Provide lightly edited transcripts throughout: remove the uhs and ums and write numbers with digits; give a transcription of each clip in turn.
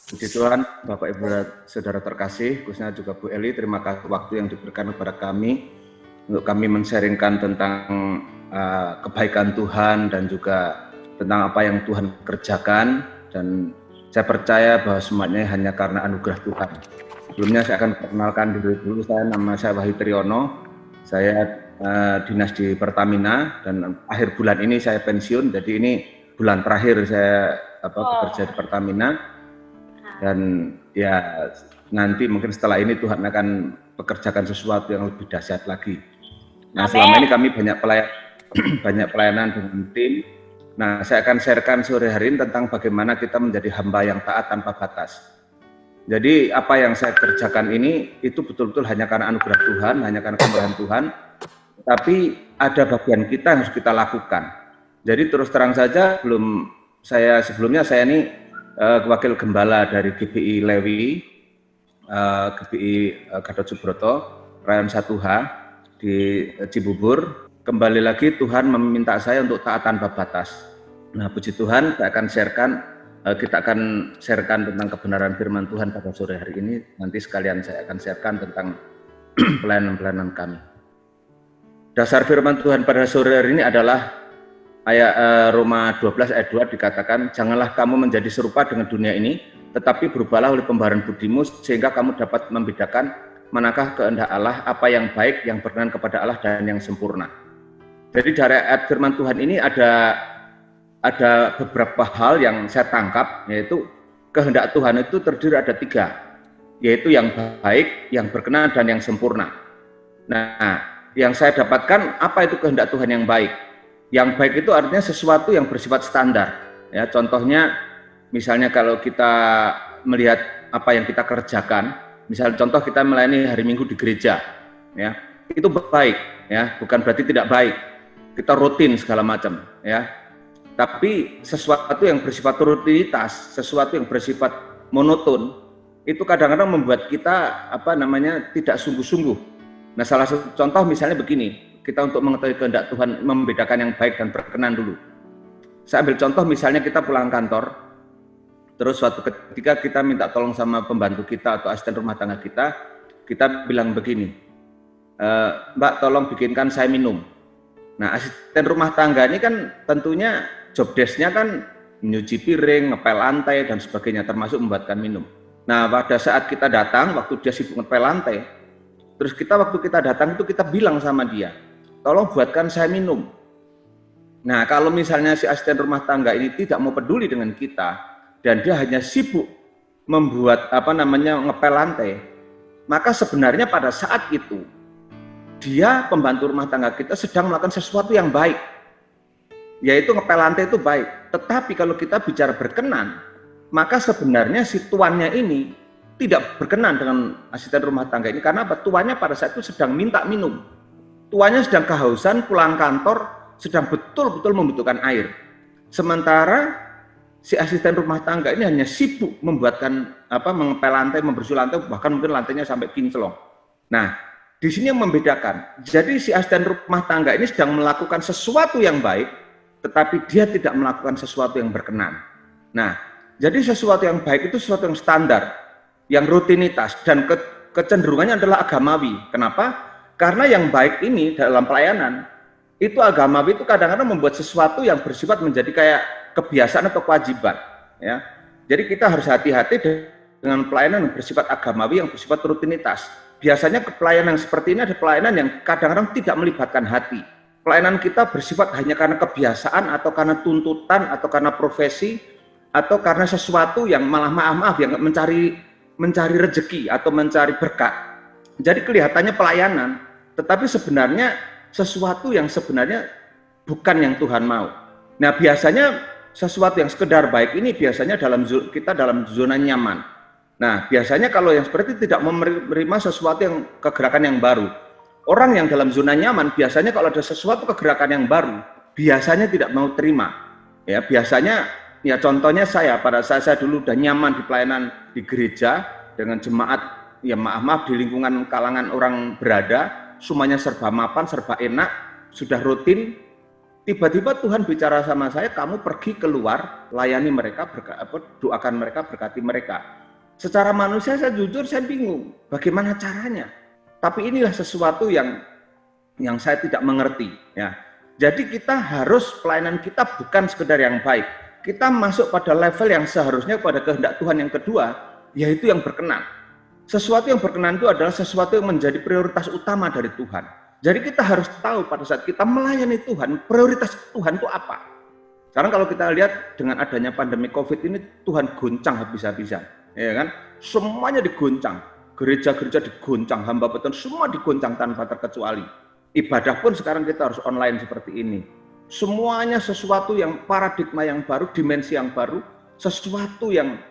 Puji Tuhan, Bapak Ibu Saudara terkasih, khususnya juga Bu Eli, terima kasih waktu yang diberikan kepada kami untuk kami men-sharingkan tentang kebaikan Tuhan dan juga tentang apa yang Tuhan kerjakan, dan saya percaya bahwa semuanya hanya karena anugerah Tuhan. Sebelumnya saya akan perkenalkan diri dulu. Nama saya Wahyu Triyono. Saya dinas di Pertamina dan akhir bulan ini saya pensiun. Jadi ini bulan terakhir saya bekerja di Pertamina. Dan ya nanti mungkin setelah ini Tuhan akan pekerjakan sesuatu yang lebih dahsyat lagi. Nah, selama ini kami banyak pelayanan dengan tim. Nah, saya akan sharekan sore hari ini tentang bagaimana kita menjadi hamba yang taat tanpa batas. Jadi apa yang saya kerjakan ini itu betul-betul hanya karena anugerah Tuhan, hanya karena kemurahan Tuhan. Tapi ada bagian kita yang harus kita lakukan. Jadi terus terang saja, sebelumnya saya ini wakil gembala dari GBI Lewi, GBI Gatot Subroto, Rayon 1H di Cibubur. Kembali lagi Tuhan meminta saya untuk taat tanpa batas. Nah, puji Tuhan, kita akan sharekan tentang kebenaran firman Tuhan pada sore hari ini. Nanti sekalian saya akan sharekan tentang pelayanan-pelayanan kami. Dasar firman Tuhan pada sore hari ini adalah ayat Roma 12 ayat 2 dikatakan, janganlah kamu menjadi serupa dengan dunia ini, tetapi berubahlah oleh pembaharuan budimu sehingga kamu dapat membedakan manakah kehendak Allah, apa yang baik, yang berkenan kepada Allah, dan yang sempurna. Jadi dari ayat firman Tuhan ini ada beberapa hal yang saya tangkap, yaitu kehendak Tuhan itu terdiri ada 3, yaitu yang baik, yang berkenan, dan yang sempurna. Nah, yang saya dapatkan, apa itu kehendak Tuhan yang baik? Yang baik itu artinya sesuatu yang bersifat standar. Ya, contohnya, misalnya kalau kita melihat apa yang kita kerjakan, misalnya contoh kita melayani hari Minggu di gereja, ya, itu baik, ya, bukan berarti tidak baik. Kita rutin segala macam, ya. Tapi sesuatu yang bersifat rutinitas, sesuatu yang bersifat monoton, itu kadang-kadang membuat kita tidak sungguh-sungguh. Nah, salah satu contoh misalnya begini, kita untuk mengetahui kehendak Tuhan membedakan yang baik dan berkenan dulu. Saya ambil contoh misalnya kita pulang kantor, terus suatu ketika kita minta tolong sama pembantu kita atau asisten rumah tangga kita bilang begini, Mbak tolong bikinkan saya minum. Nah, asisten rumah tangga ini kan tentunya job desk-nya kan nyuci piring, ngepel lantai, dan sebagainya, termasuk membuatkan minum. Nah, pada saat kita datang, waktu dia sibuk ngepel lantai, terus waktu kita datang itu kita bilang sama dia, tolong buatkan saya minum. Nah, kalau misalnya si asisten rumah tangga ini tidak mau peduli dengan kita, dan dia hanya sibuk membuat ngepel lantai, maka sebenarnya pada saat itu, dia pembantu rumah tangga kita sedang melakukan sesuatu yang baik, yaitu ngepel lantai itu baik. Tetapi kalau kita bicara berkenan, maka sebenarnya si tuannya ini tidak berkenan dengan asisten rumah tangga ini. Karena apa? Tuannya pada saat itu sedang minta minum. Tuannya sedang kehausan, pulang kantor, sedang betul-betul membutuhkan air. Sementara si asisten rumah tangga ini hanya sibuk mengepel lantai, membersih lantai, bahkan mungkin lantainya sampai kinclong. Nah, di sini yang membedakan. Jadi si asisten rumah tangga ini sedang melakukan sesuatu yang baik, tetapi dia tidak melakukan sesuatu yang berkenan. Nah, jadi sesuatu yang baik itu sesuatu yang standar, yang rutinitas, dan kecenderungannya adalah agamawi. Kenapa? Karena yang baik ini dalam pelayanan, itu agamawi itu kadang-kadang membuat sesuatu yang bersifat menjadi kayak kebiasaan atau kewajiban. Ya. Jadi kita harus hati-hati dengan pelayanan yang bersifat agamawi, yang bersifat rutinitas. Biasanya pelayanan seperti ini ada pelayanan yang kadang-kadang tidak melibatkan hati. Pelayanan kita bersifat hanya karena kebiasaan atau karena tuntutan atau karena profesi atau karena sesuatu yang malah maaf yang mencari rezeki atau mencari berkat. Jadi kelihatannya pelayanan, tetapi sebenarnya sesuatu yang sebenarnya bukan yang Tuhan mau. Nah, biasanya sesuatu yang sekedar baik ini biasanya kita dalam zona nyaman. Nah, biasanya kalau yang seperti itu tidak menerima sesuatu yang kegerakan yang baru. Orang yang dalam zona nyaman biasanya kalau ada sesuatu kegerakan yang baru, biasanya tidak mau terima. Ya, biasanya ya contohnya pada saat saya dulu udah nyaman di pelayanan di gereja dengan jemaat, ya maaf di lingkungan kalangan orang berada, semuanya serba mapan, serba enak, sudah rutin, Tiba-tiba Tuhan bicara sama saya, kamu pergi keluar, layani mereka, doakan mereka, berkati mereka. Secara manusia saya jujur, saya bingung, bagaimana caranya. Tapi inilah sesuatu yang saya tidak mengerti. Ya. Jadi kita harus, pelayanan kita bukan sekedar yang baik. Kita masuk pada level yang seharusnya pada kehendak Tuhan yang kedua, yaitu yang berkenan. Sesuatu yang berkenan itu adalah sesuatu yang menjadi prioritas utama dari Tuhan. Jadi kita harus tahu pada saat kita melayani Tuhan, prioritas Tuhan itu apa. Sekarang kalau kita lihat dengan adanya pandemi COVID ini, Tuhan goncang habis-habisan, ya kan? Semuanya digoncang, gereja-gereja digoncang, hamba Tuhan semua digoncang tanpa terkecuali. Ibadah pun sekarang kita harus online seperti ini. Semuanya sesuatu yang paradigma yang baru, dimensi yang baru, sesuatu yang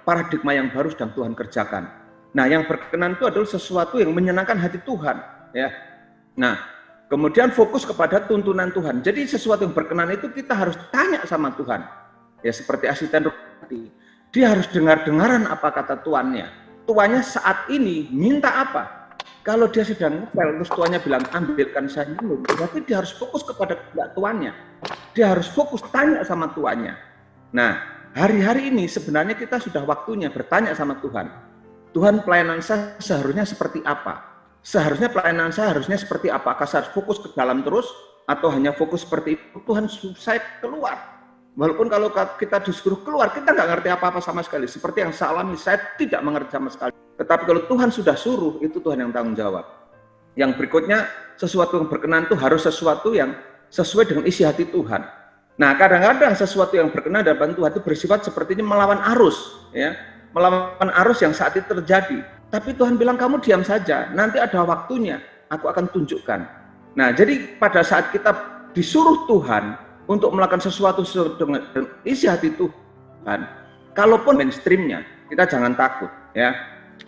paradigma yang baru sedang Tuhan kerjakan. Nah, yang berkenan itu adalah sesuatu yang menyenangkan hati Tuhan, ya. Nah, kemudian fokus kepada tuntunan Tuhan. Jadi sesuatu yang berkenan itu kita harus tanya sama Tuhan. Ya seperti asisten rohani. Dia harus dengar-dengaran apa kata tuannya. Tuannya saat ini minta apa? Kalau dia sedang ngepel, terus tuannya bilang ambilkan saya minum, berarti dia harus fokus kepada tuannya. Dia harus fokus tanya sama tuannya. Nah, hari-hari ini sebenarnya kita sudah waktunya bertanya sama Tuhan. Tuhan, pelayanan saya seharusnya seperti apa? Seharusnya pelayanan saya harusnya seperti apa? Apakah saya harus fokus ke dalam terus atau hanya fokus seperti itu? Tuhan, saya keluar. Walaupun kalau kita disuruh keluar, kita nggak ngerti apa-apa sama sekali. Seperti yang saya alami, saya tidak mengerti sama sekali. Tetapi kalau Tuhan sudah suruh, itu Tuhan yang tanggung jawab. Yang berikutnya, sesuatu yang berkenan itu harus sesuatu yang sesuai dengan isi hati Tuhan. Nah, kadang-kadang sesuatu yang berkenan dalam Tuhan itu bersifat sepertinya melawan arus, ya, melawan arus yang saat itu terjadi. Tapi Tuhan bilang, kamu diam saja, nanti ada waktunya, aku akan tunjukkan. Nah, jadi pada saat kita disuruh Tuhan untuk melakukan sesuatu dengan isi hati Tuhan, kalaupun mainstreamnya, kita jangan takut, ya.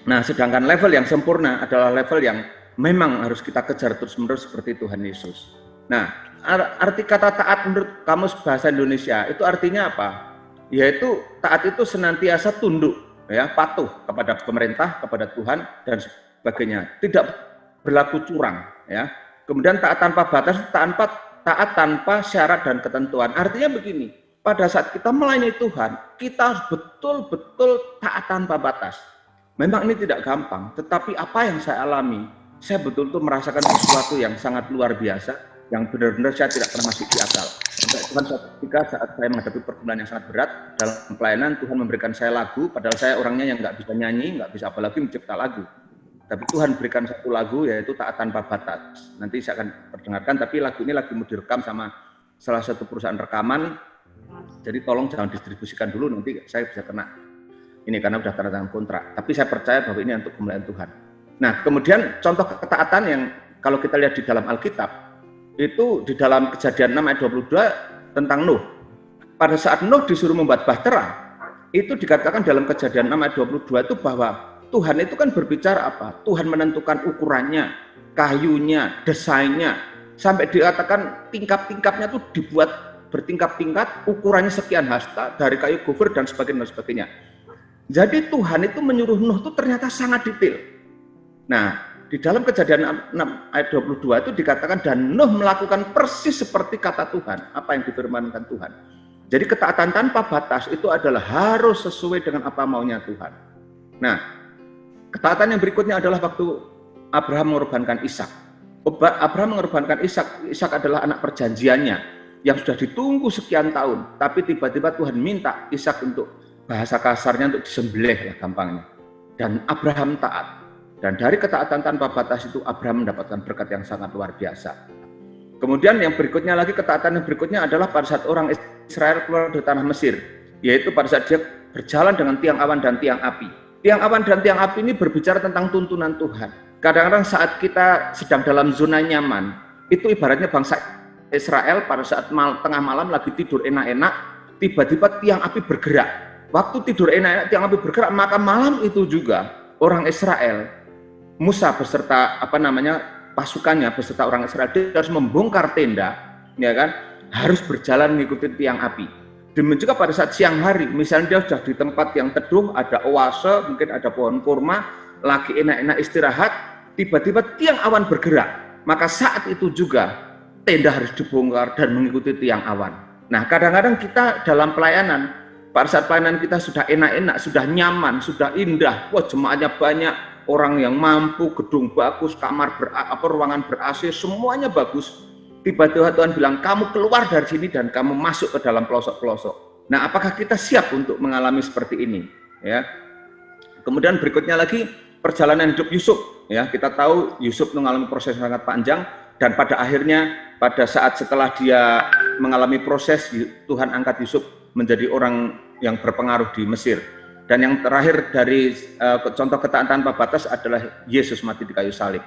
Nah, sedangkan level yang sempurna adalah level yang memang harus kita kejar terus-menerus seperti Tuhan Yesus. Nah, arti kata taat menurut Kamus Bahasa Indonesia itu artinya apa? Yaitu taat itu senantiasa tunduk, ya, patuh kepada pemerintah, kepada Tuhan dan sebagainya. Tidak berlaku curang, ya. Kemudian taat tanpa batas, taat tanpa syarat dan ketentuan. Artinya begini, pada saat kita melayani Tuhan, kita harus betul-betul taat tanpa batas. Memang ini tidak gampang, tetapi apa yang saya alami, saya betul-betul merasakan sesuatu yang sangat luar biasa, yang benar-benar saya tidak pernah masuk di akal. Tuhan ketika saat saya menghadapi pergumulan yang sangat berat dalam pelayanan, Tuhan memberikan saya lagu, padahal saya orangnya yang nggak bisa nyanyi, nggak bisa apalagi mencipta lagu. Tapi Tuhan berikan satu lagu, yaitu Taat Tanpa Batas. Nanti saya akan perdengarkan, tapi lagu ini lagi mau direkam sama salah satu perusahaan rekaman, jadi tolong jangan distribusikan dulu, nanti saya bisa kena ini karena sudah tanda tangan kontrak. Tapi saya percaya bahwa ini untuk kemuliaan Tuhan. Nah, kemudian contoh ketaatan yang kalau kita lihat di dalam Alkitab, itu di dalam Kejadian 6 ayat 22 tentang Nuh. Pada saat Nuh disuruh membuat bahtera, itu dikatakan dalam Kejadian 6 ayat 22 itu bahwa Tuhan itu kan berbicara apa? Tuhan menentukan ukurannya, kayunya, desainnya, sampai dikatakan tingkap-tingkapnya itu dibuat bertingkap-tingkat, ukurannya sekian hasta dari kayu gofur dan sebagainya. Jadi Tuhan itu menyuruh Nuh itu ternyata sangat detail. Nah, di dalam Kejadian 6 ayat 22 itu dikatakan dan Nuh melakukan persis seperti kata Tuhan, apa yang difirmankan Tuhan. Jadi ketaatan tanpa batas itu adalah harus sesuai dengan apa maunya Tuhan. Nah, ketaatan yang berikutnya adalah waktu Abraham mengorbankan Ishak. Abraham mengorbankan Ishak. Ishak adalah anak perjanjiannya yang sudah ditunggu sekian tahun, tapi tiba-tiba Tuhan minta Ishak untuk, bahasa kasarnya, untuk disembelih lah gampangnya. Dan Abraham taat. Dan dari ketaatan tanpa batas itu Abraham mendapatkan berkat yang sangat luar biasa. Kemudian yang berikutnya lagi, ketaatan yang berikutnya adalah pada saat orang Israel keluar dari tanah Mesir, yaitu pada saat dia berjalan dengan tiang awan dan tiang api. Tiang awan dan tiang api ini berbicara tentang tuntunan Tuhan. Kadang-kadang saat kita sedang dalam zona nyaman, itu ibaratnya bangsa Israel pada saat tengah malam lagi tidur enak-enak, tiba-tiba tiang api bergerak. Waktu tidur enak-enak tiang api bergerak, maka malam itu juga orang Israel, Musa beserta pasukannya beserta orang Israel, dia harus membongkar tenda, ya kan, harus berjalan mengikuti tiang api. Demikian juga pada saat siang hari, misalnya dia sudah di tempat yang teduh, ada oase, mungkin ada pohon kurma, lagi enak-enak istirahat, tiba-tiba tiang awan bergerak, maka saat itu juga tenda harus dibongkar dan mengikuti tiang awan. Nah, kadang-kadang kita dalam pelayanan, pada saat pelayanan kita sudah enak-enak, sudah nyaman, sudah indah, wah jemaatnya banyak, orang yang mampu, gedung bagus, kamar ruangan ber-AC, semuanya bagus. Tiba-tiba Tuhan bilang, kamu keluar dari sini dan kamu masuk ke dalam pelosok-pelosok. Nah, apakah kita siap untuk mengalami seperti ini? Ya. Kemudian berikutnya lagi perjalanan hidup Yusuf. Ya, kita tahu Yusuf mengalami proses yang sangat panjang dan pada akhirnya pada saat setelah dia mengalami proses, Tuhan angkat Yusuf menjadi orang yang berpengaruh di Mesir. Dan yang terakhir dari contoh ketaatan tanpa batas adalah Yesus mati di kayu salib.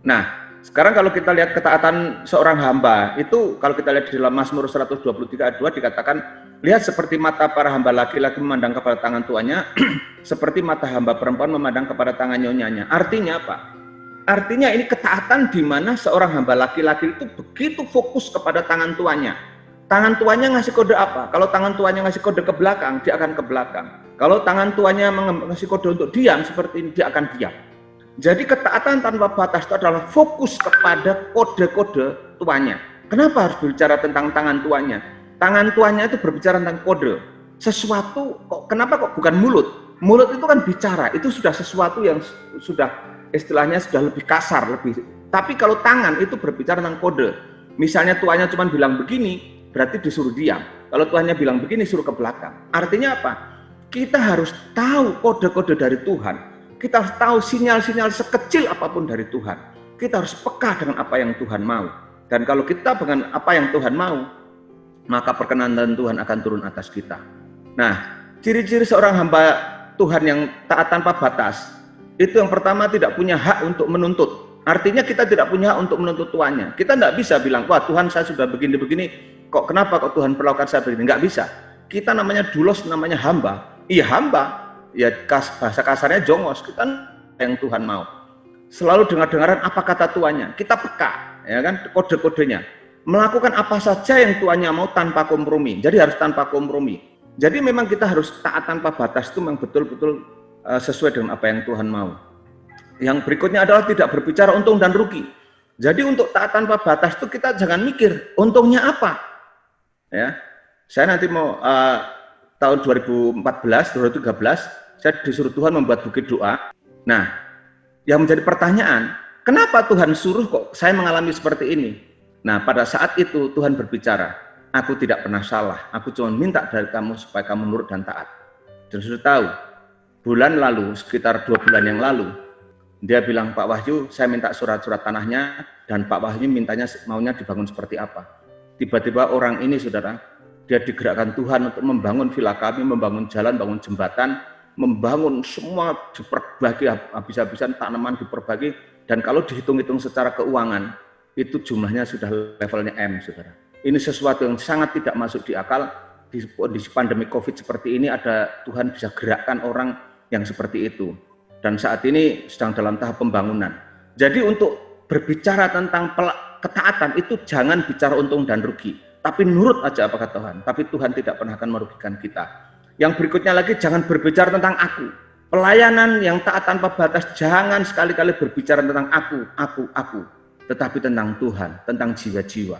Nah, sekarang kalau kita lihat ketaatan seorang hamba, itu kalau kita lihat di dalam Mazmur 123 ayat 2 dikatakan, lihat seperti mata para hamba laki-laki memandang kepada tangan tuannya, seperti mata hamba perempuan memandang kepada tangan nyonyanya. Artinya apa? Artinya ini ketaatan di mana seorang hamba laki-laki itu begitu fokus kepada tangan tuannya. Tangan tuannya ngasih kode apa? Kalau tangan tuannya ngasih kode ke belakang, dia akan ke belakang. Kalau tangan tuannya ngasih kode untuk diam, seperti ini, dia akan diam. Jadi ketaatan tanpa batas itu adalah fokus kepada kode-kode tuannya. Kenapa harus berbicara tentang tangan tuannya? Tangan tuannya itu berbicara tentang kode. Sesuatu, kenapa kok bukan mulut? Mulut itu kan bicara, itu sudah sesuatu yang sudah istilahnya sudah lebih kasar, lebih. Tapi kalau tangan itu berbicara tentang kode. Misalnya tuannya cuma bilang begini, berarti disuruh diam. Kalau tuannya bilang begini, suruh ke belakang. Artinya apa? Kita harus tahu kode-kode dari Tuhan. Kita harus tahu sinyal-sinyal sekecil apapun dari Tuhan. Kita harus peka dengan apa yang Tuhan mau. Dan kalau kita dengan apa yang Tuhan mau, maka perkenan Tuhan akan turun atas kita. Nah, ciri-ciri seorang hamba Tuhan yang taat tanpa batas, itu yang pertama tidak punya hak untuk menuntut. Artinya kita tidak punya hak untuk menuntut tuannya. Kita tidak bisa bilang, wah Tuhan saya sudah begini-begini, kok kenapa kok Tuhan perlakukan saya begini? Nggak bisa. Kita namanya doulos, namanya hamba. Iya hamba, ya bahasa kasarnya jongos. Kita yang Tuhan mau. Selalu dengar-dengaran apa kata tuannya. Kita peka, ya kan, kode-kodenya. Melakukan apa saja yang tuannya mau tanpa kompromi. Jadi harus tanpa kompromi. Jadi memang kita harus taat tanpa batas itu memang betul-betul sesuai dengan apa yang Tuhan mau. Yang berikutnya adalah tidak berbicara untung dan rugi. Jadi untuk taat tanpa batas itu kita jangan mikir untungnya apa. Ya, saya nanti mau tahun 2014, 2013 saya disuruh Tuhan membuat bukit doa. Nah, yang menjadi pertanyaan, kenapa Tuhan suruh kok saya mengalami seperti ini? Nah, pada saat itu Tuhan berbicara, aku tidak pernah salah. Aku cuma minta dari kamu supaya kamu nurut dan taat. Dan sudah tahu, bulan lalu, sekitar 2 bulan yang lalu, dia bilang, Pak Wahyu, saya minta surat-surat tanahnya, dan Pak Wahyu mintanya maunya dibangun seperti apa. Tiba-tiba orang ini, saudara, dia digerakkan Tuhan untuk membangun villa kami, membangun jalan, bangun jembatan, membangun semua diperbagi habis-habisan, tanaman diperbagi, dan kalau dihitung-hitung secara keuangan, itu jumlahnya sudah levelnya M, saudara. Ini sesuatu yang sangat tidak masuk di akal. Di kondisi pandemi COVID seperti ini ada Tuhan bisa gerakkan orang yang seperti itu. Dan saat ini sedang dalam tahap pembangunan. Jadi untuk berbicara tentang ketaatan itu jangan bicara untung dan rugi. Tapi nurut aja apa kata Tuhan. Tapi Tuhan tidak pernah akan merugikan kita. Yang berikutnya lagi jangan berbicara tentang aku. Pelayanan yang taat tanpa batas jangan sekali-kali berbicara tentang aku. Tetapi tentang Tuhan, tentang jiwa-jiwa.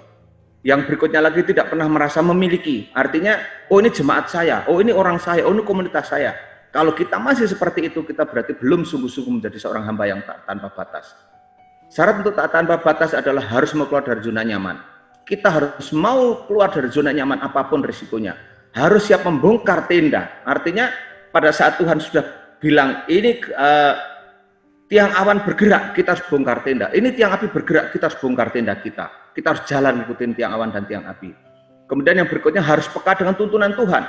Yang berikutnya lagi tidak pernah merasa memiliki. Artinya, oh ini jemaat saya, oh ini orang saya, oh ini komunitas saya. Kalau kita masih seperti itu, kita berarti belum sungguh-sungguh menjadi seorang hamba yang taat tanpa batas. Syarat untuk taat tanpa batas adalah harus mau keluar dari zona nyaman. Kita harus mau keluar dari zona nyaman apapun risikonya. Harus siap membongkar tenda. Artinya pada saat Tuhan sudah bilang, ini tiang awan bergerak, kita harus bongkar tenda. Ini tiang api bergerak, kita harus bongkar tenda kita. Kita harus jalan mengikuti tiang awan dan tiang api. Kemudian yang berikutnya harus peka dengan tuntunan Tuhan.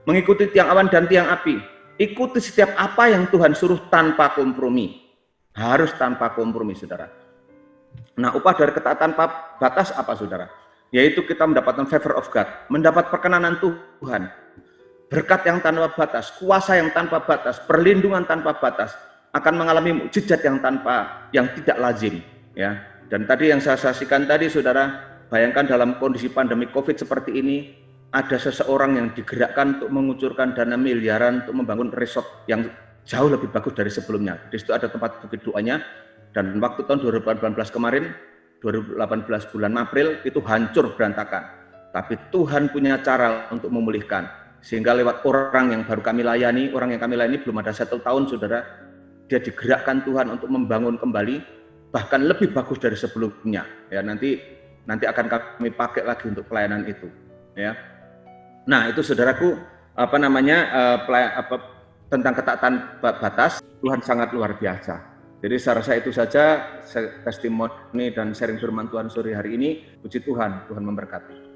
Mengikuti tiang awan dan tiang api. Ikuti setiap apa yang Tuhan suruh tanpa kompromi. Harus tanpa kompromi, saudara. Nah, upah dari ketaatan tanpa batas apa, saudara? Yaitu kita mendapatkan favor of God. Mendapat perkenanan Tuhan. Berkat yang tanpa batas. Kuasa yang tanpa batas. Perlindungan tanpa batas. Akan mengalami mukjizat yang tidak lazim. Ya. Dan tadi yang saya saksikan tadi, saudara, bayangkan dalam kondisi pandemi COVID seperti ini, ada seseorang yang digerakkan untuk mengucurkan dana miliaran untuk membangun resort yang jauh lebih bagus dari sebelumnya. Di situ ada tempat bukit doanya, dan waktu tahun 2018 kemarin, 2018 bulan April itu hancur berantakan. Tapi Tuhan punya cara untuk memulihkan. Sehingga lewat orang yang baru kami layani, orang yang kami layani belum ada 1 tahun, saudara, dia digerakkan Tuhan untuk membangun kembali, bahkan lebih bagus dari sebelumnya. Ya, nanti akan kami pakai lagi untuk pelayanan itu. Ya, nah itu saudaraku, tentang ketaatan batas, Tuhan sangat luar biasa. Jadi saya rasa itu saja testimoni dan sharing firman Tuhan sore hari ini. Puji Tuhan, Tuhan memberkati.